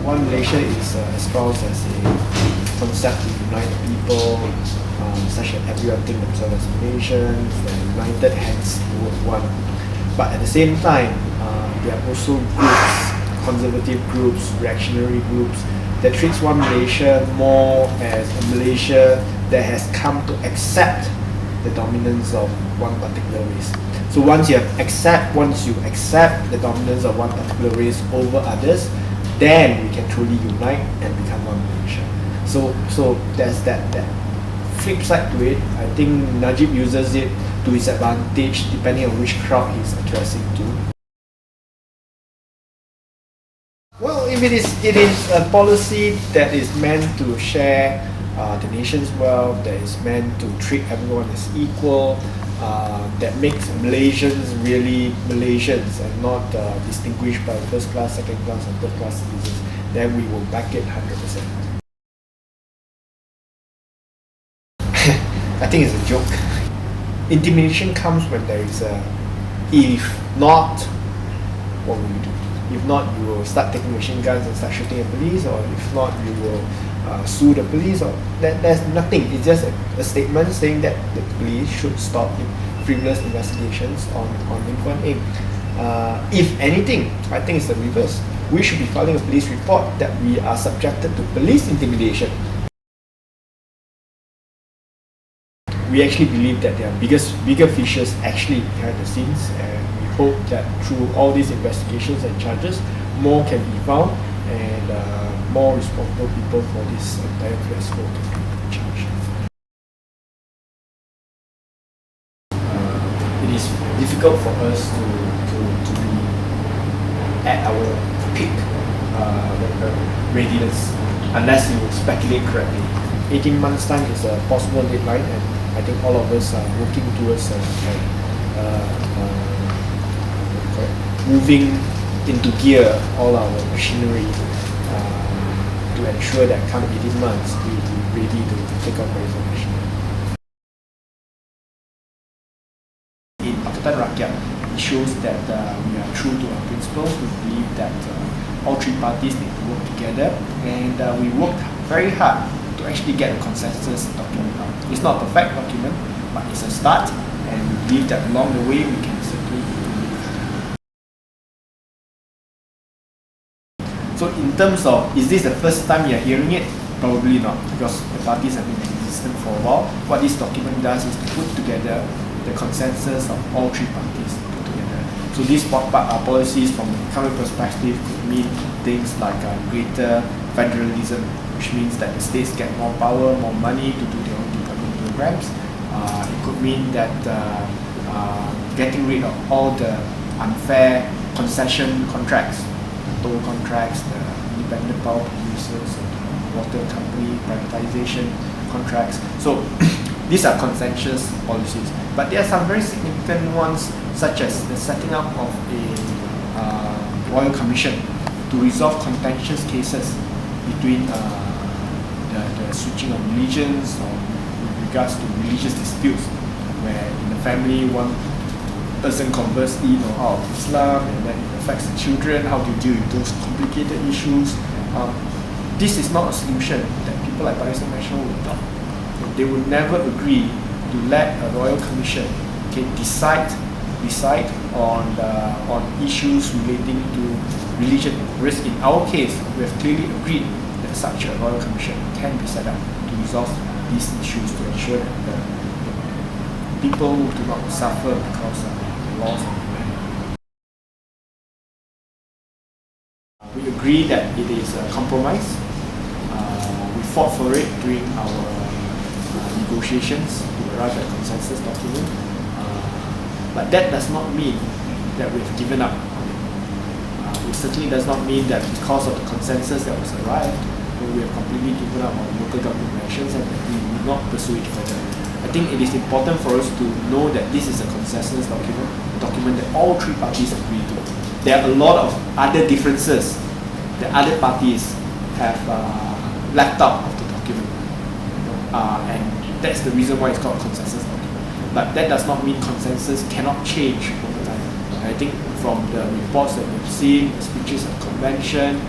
One Malaysia is espoused as a concept to unite people, such that everyone think themselves as Malaysians, they're united, hence the word one. But at the same time, there are also groups, conservative groups, reactionary groups, that treats One Malaysia more as a Malaysia that has come to accept the dominance of one particular race. So once you accept the dominance of one particular race over others, then we can truly unite and become One Malaysia. So there's that flip side to it. I think Najib uses it to his advantage depending on which crowd he's addressing to. Well, if it is a policy that is meant to share the nation's wealth, that is meant to treat everyone as equal, that makes Malaysians really Malaysians and not distinguished by first class, second class and third class citizens, then we will back it 100%. I think it's a joke. Intimidation comes when there is a, if not, what will you do? If not, you will start taking machine guns and start shooting at police, or if not, you will sue the police, or there's nothing. It's just a statement saying that the police should stop frivolous investigations on Lim Kuan Eng. If anything, I think it's the reverse. We should be filing a police report that we are subjected to police intimidation. We actually believe that there are bigger fishes actually behind the scenes, and we hope that through all these investigations and charges, more can be found and more responsible people for this entire fiasco can be charged. It is difficult for us to be at our peak readiness unless you speculate correctly. 18 months time is a possible deadline, and I think all of us are working towards moving into gear all our machinery to ensure that come 18 months we're ready to take up resolution. In Pakatan Rakyat, it shows that we are true to our principles. We believe that all three parties need to work together, and we worked very hard to actually get a consensus document out. It's not a perfect document, but it's a start, and we believe that along the way we can certainly improve. So in terms of, is this the first time you're hearing it? Probably not, because the parties have been in existence for a while. What this document does is to put together the consensus of all three parties put together. So these policies from the current perspective could mean things like greater federalism, which means that the states get more power, more money to do their own development programs. It could mean that getting rid of all the unfair concession contracts, toll contracts, the independent power producers, the water company privatization contracts. So these are consensus policies, but there are some very significant ones, such as the setting up of a royal commission to resolve contentious cases between the switching of religions, or with regards to religious disputes, where in the family one person converts in or out of Islam, and then it affects the children. How do you deal with those complicated issues? This is not a solution that people like Pakistan National will adopt. They would never agree to let a royal commission decide on issues relating to religion. Whereas in our case, we have clearly agreed that such a royal commission can be set up to resolve these issues, to ensure that the people do not suffer because of the laws of the land. We agree that it is a compromise. We fought for it during our negotiations to arrive at a consensus document. But that does not mean that we've given up on it. It certainly does not mean that because of the consensus that was arrived, we have completely given up on local government elections and that we will not pursue it further. I think it is important for us to know that this is a consensus document, a document that all three parties agree to. There are a lot of other differences that other parties have left out of the document. And that's the reason why it's called a consensus document. But that does not mean consensus cannot change over time. I think from the reports that we've seen, the speeches at convention,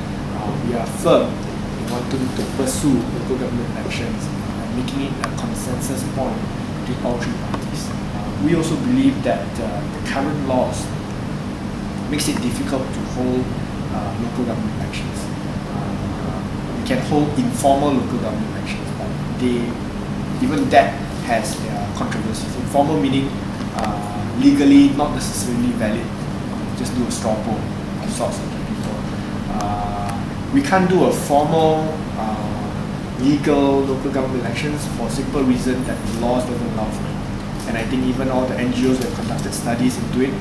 we are firm in wanting to pursue local government elections and making it a consensus point between all three parties. We also believe that the current laws makes it difficult to hold local government elections. We can hold informal local government elections, but even that has their controversies. Informal meaning legally not necessarily valid. Just do a straw poll of sorts of people. We can't do a formal legal local government elections for a simple reason that the laws doesn't allow for it. And I think even all the NGOs that conducted studies into it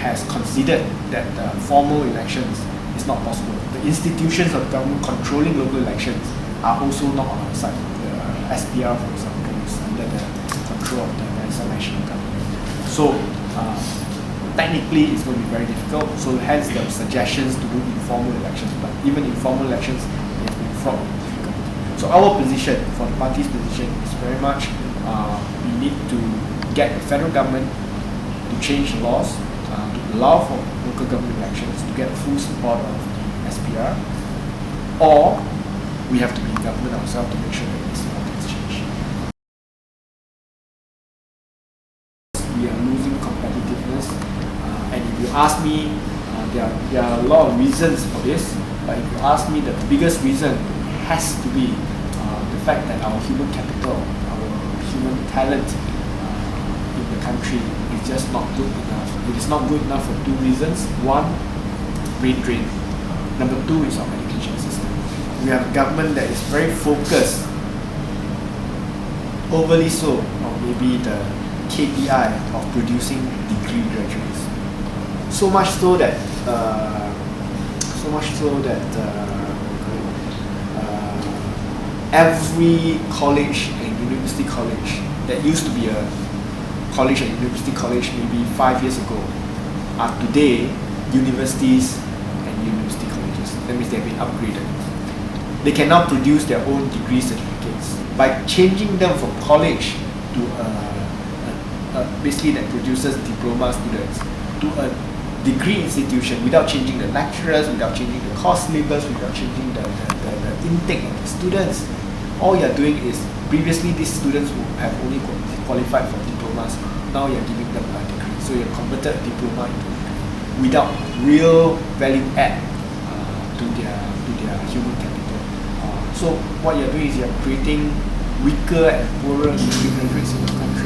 has considered that formal elections is not possible. The institutions of government controlling local elections are also not on our side. The SPR, for example, is under the control of the national government. So technically it's going to be very difficult. So hence there were suggestions to do informal elections, but even informal elections has been fraught with difficulty. So our position, for the party's position, is very much we need to get the federal government to change the laws to allow for local government elections, to get full support of the SPR, or we have to be in government ourselves to make sure that this law gets changed. We are losing competitiveness, and if you ask me, there are a lot of reasons for this, but if you ask me, the biggest reason has to be the fact that our human capital, our human talent in the country is just not good enough. It is not good enough for two reasons. One, brain drain. Number two is our education system. We have a government that is very focused, overly so, on maybe the KPI of producing degree graduates. So much so that every college and university college that used to be a college and university college maybe 5 years ago are today universities and university colleges. That means they have been upgraded. They can now produce their own degree certificates. By changing them from college to basically that produces diploma students to a degree institution without changing the lecturers, without changing the course syllabus, without changing the intake of the students. All you're doing is, previously these students would have only qualified for diplomas, now you're giving them a degree. So you've converted a diploma into a degree without real value add to their human capital. So what you're doing is you're creating weaker and poorer degree graduates in the country.